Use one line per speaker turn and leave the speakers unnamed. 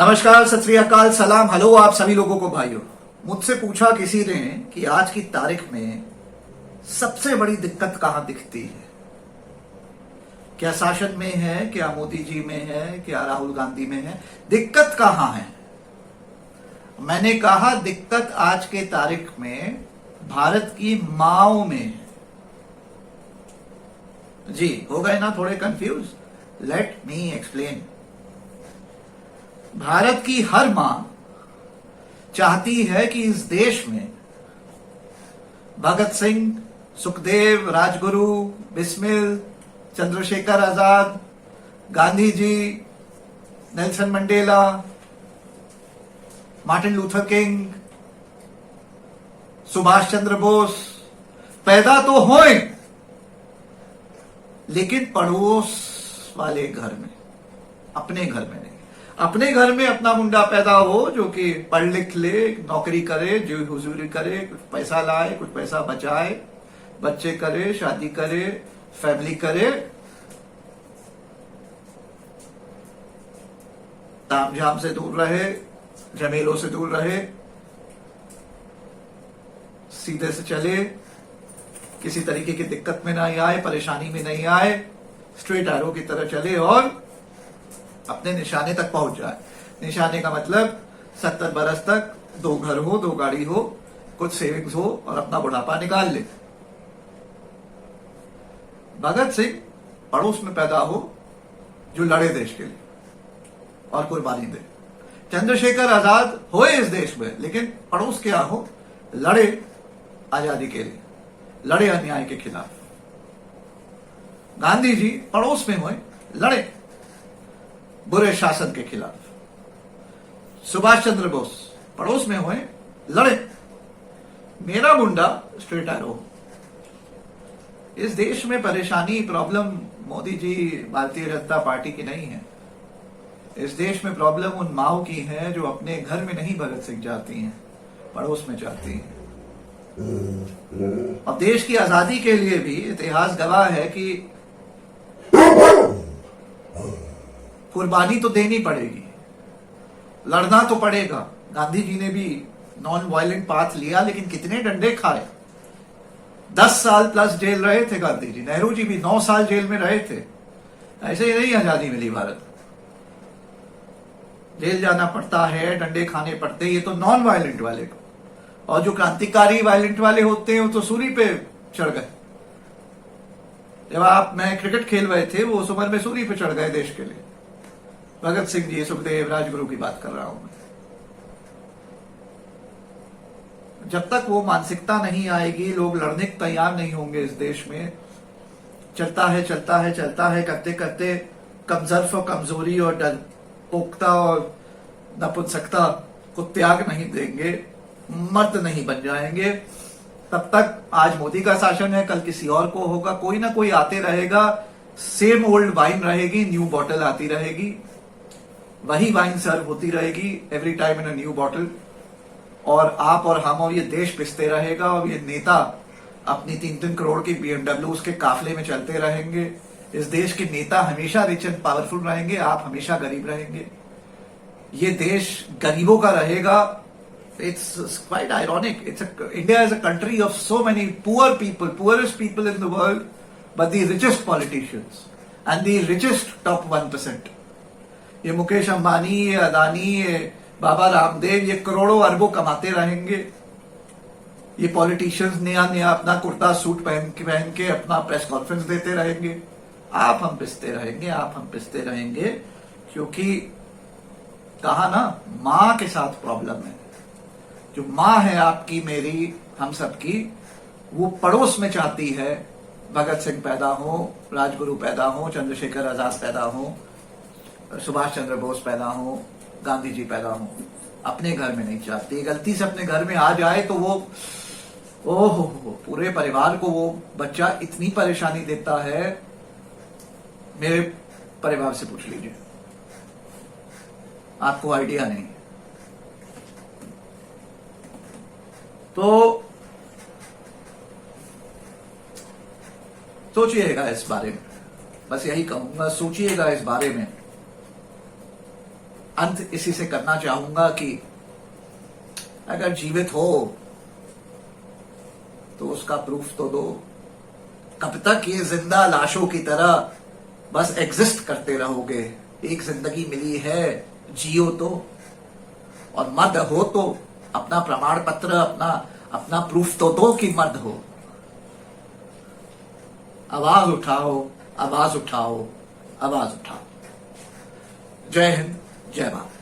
नमस्कार, सत श्री अकाल, सलाम, हेलो आप सभी लोगों को भाइयों। मुझसे पूछा किसी ने कि आज की तारीख में सबसे बड़ी दिक्कत कहां दिखती है। क्या शासन में है, क्या मोदी जी में है, क्या राहुल गांधी में है? दिक्कत कहां है? मैंने कहा दिक्कत आज के तारीख में भारत की माओ में है। जी हो गए ना थोड़े confuse? Let me explain. Bharat की हर मां चाहती है कि इस देश में Bhagat Singh, Sukhdev, Rajguru, Bismil, Chandrashekhar Azad, Gandhi ji, Nelson Mandela, Martin Luther King, Subhash Chandra Bose पैदा तो होए, लेकिन पड़ोस वाले घर में, अपने घर में नहीं। अपने घर में अपना मुंडा पैदा हो जो कि पढ़ लिख ले, नौकरी करे, जो हुजूरी करे, कुछ पैसा लाए, कुछ पैसा बचाए, बच्चे करे, शादी करे, फैमिली करे, तामझाम से दूर रहे, झमेलों से दूर रहे, सीधे से चले, किसी तरीके की दिक्कत में नहीं आए, परेशानी में नहीं आए, स्ट्रेट एरो की तरह चले और अपने निशाने तक पहुंच जाए। निशाने का मतलब 70 बरस तक 2 घर हो, 2 गाड़ी हो, कुछ सेविंग्स हो और अपना बुढ़ापा निकाल ले। भगत सिंह पड़ोस में पैदा हो जो लड़े देश के लिए और कुर्बानी दे। चंद्रशेखर आजाद होए इस देश में, लेकिन पड़ोस क्या हो, लड़े आजादी के लिए, लड़े अन्याय के खिलाफ। गांधी जी पड़ोस में हुए, लड़े बुरे शासन के खिलाफ। सुभाष चंद्र बोस पड़ोस में हुए, लड़े। मेरा मुंडा स्ट्रेट एरो। इस देश में परेशानी, प्रॉब्लम मोदी जी, भारतीय जनता पार्टी की नहीं है। इस देश में प्रॉब्लम उन माओ की है जो अपने घर में नहीं भगत सिंह चाहती हैं, पड़ोस में चाहती हैं। अब देश की आजादी के लिए भी इतिहास गवाह है कि कुर्बानी तो देनी पड़ेगी, लड़ना तो पड़ेगा। गांधी जी ने भी नॉन वायलेंट पाथ लिया, लेकिन कितने डंडे खाए। 10 साल प्लस जेल रहे थे गांधी जी। नेहरू जी भी 9 साल जेल में रहे थे। ऐसे ही नहीं आजादी मिली भारत। जेल जाना पड़ता है, डंडे खाने पड़ते हैं, ये तो नॉन वायलेंट वाले को। और जो क्रांतिकारी वायलेंट वाले होते हैं वो तो सूली पे चढ़ गए। जब मैं क्रिकेट खेल रहे थे, वो उस उम्र में सूली पे चढ़ गए देश के लिए। भगत सिंह जी, सुखदेव, राजगुरु की बात कर रहा हूं मैं। जब तक वो मानसिकता नहीं आएगी, लोग लड़ने को तैयार नहीं होंगे इस देश में। चलता है चलता है चलता है करते करते कमजोर और कमजोरी और डरपोकता और नपुंसकता को त्याग नहीं देंगे, मर्द नहीं बन जाएंगे, तब तक आज मोदी का शासन है, कल किसी और को होगा। कोई ना कोई आते रहेगा, सेम ओल्ड वाइन रहेगी, न्यू बॉटल आती रहेगी, वही वाइन सर्व होती रहेगी every time in a new bottle. और आप और हम और ये देश पिसते रहेगा, और ये नेता अपनी 3-3 करोड़ की BMW के काफले में चलते रहेंगे। इस देश के नेता हमेशा रिच एंड पावरफुल रहेंगे, आप हमेशा गरीब रहेंगे। ये देश गरीबों का रहेगा। It's quite ironic. India is a country of so many poor people, poorest people in the world, but the richest politicians and the richest top 1%। ये मुकेश अंबानी, ये अदानी, ये बाबा रामदेव, ये करोड़ों अरबों कमाते रहेंगे। ये पॉलिटिशियंस नया नया अपना कुर्ता सूट पहन के अपना प्रेस कॉन्फ्रेंस देते रहेंगे। आप हम पिसते रहेंगे, आप हम पिसते रहेंगे, क्योंकि कहा ना, मां के साथ प्रॉब्लम है। जो मां है आपकी, मेरी, हम सबकी, वो पड़ोस में चाहती है भगत सिंह पैदा हो, राजगुरु पैदा हो, चंद्रशेखर आजाद पैदा हो, सुभाष चंद्र बोस पैदा हो, गांधी जी पैदा हो। अपने घर में नहीं चाहती। गलती से अपने घर में आ जाए तो वो ओहो, पूरे परिवार को वो बच्चा इतनी परेशानी देता है। मेरे परिवार से पूछ लीजिए, आपको आइडिया नहीं। तो सोचिएगा इस बारे में, बस यही कहूंगा, सोचिएगा इस बारे में। अंत इसी से करना चाहूंगा कि अगर जीवित हो तो उसका प्रूफ तो दो। कब तक ये जिंदा लाशों की तरह बस एग्जिस्ट करते रहोगे? एक जिंदगी मिली है, जियो तो, और मर्द हो तो अपना प्रमाण पत्र, अपना प्रूफ तो दो कि मर्द हो। आवाज उठाओ, आवाज उठाओ, आवाज उठाओ। जय हिंद, जय भारत।